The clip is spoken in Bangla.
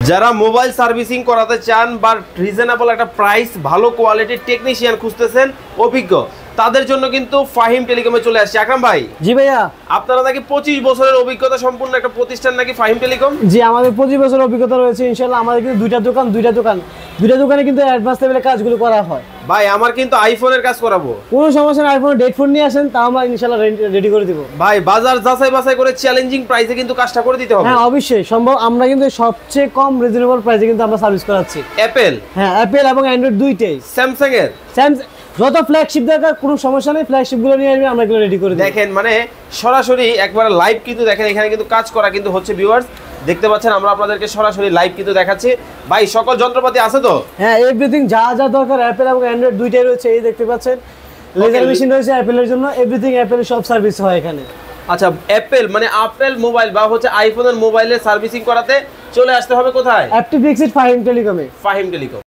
যারা মোবাইল সার্ভিসিং করাতে চান বা রিজনেবল একটা প্রাইস, ভালো কোয়ালিটির টেকনিশিয়ান খুঁজতেছেন অভিজ্ঞ, তাদের জন্য কিন্তু ফাহিম টেলিকমে চলে আসছে। আকরাম ভাই, জি ভাইয়া, আপনারা নাকি 25 বছরের অভিজ্ঞতা সম্পূর্ণ একটা প্রতিষ্ঠান নাকি ফাহিম টেলিকম? জি আমাদের 25 বছরের অভিজ্ঞতা রয়েছে ইনশাআল্লাহ। আমাদের কিন্তু দুইটা দোকানে কিন্তু অ্যাডভান্স লেভেলের কাজগুলো করা হয়। ভাই আমার কিন্তু আইফোনের কাজ করাবো, কোনো সমস্যা না, আইফোনের ডেট ফোন নিয়ে আসেন, তা আমরা ইনশাআল্লাহ রেডি করে দিব। ভাই বাজার যাচাই বাছাই করে চ্যালেঞ্জিং প্রাইসে কিন্তু কাজটা করে দিতে হবে। হ্যাঁ অবশ্যই সম্ভব। আমরা কিন্তু সবচেয়ে কম রিজনেবল প্রাইসে কিন্তু আমরা সার্ভিস করাচ্ছি। অ্যাপেল, হ্যাঁ অ্যাপেল এবং অ্যান্ড্রয়েড দুইটাই। স্যামসাং এর যত ফ্ল্যাগশিপ দরকার কোনো সমস্যা নেই, ফ্ল্যাগশিপ গুলো নিয়ে আসবেন, আমরা এগুলো রেডি করে দিই। দেখেন মানে সরাসরি একবার লাইভ কিন্তু দেখেন, এখানে কিন্তু কাজ করা কিন্তু হচ্ছে। ভিউয়ার্স দেখতে পাচ্ছেন, আমরা আপনাদেরকে সরাসরি লাইভ কিন্তু দেখাচ্ছি। ভাই সকল যন্ত্রপাতি আছে তো? হ্যাঁ এভরিথিং যা যা দরকার অ্যাপেল এবং অ্যান্ড্রয়েড দুইটাই রয়েছে। এই দেখতে পাচ্ছেন লেজার মেশিন রয়েছে অ্যাপেলের জন্য, এভরিথিং অ্যাপেলের সব সার্ভিস হয় এখানে। আচ্ছা, অ্যাপেল মানে আপেল মোবাইল বা হচ্ছে আইফোনের মোবাইলের সার্ভিসিং করাতে চলে আসতে হবে কোথায়? অ্যাপটিফিক্সড ফাহিম টেলিকমে। ফাহিম টেলিকম।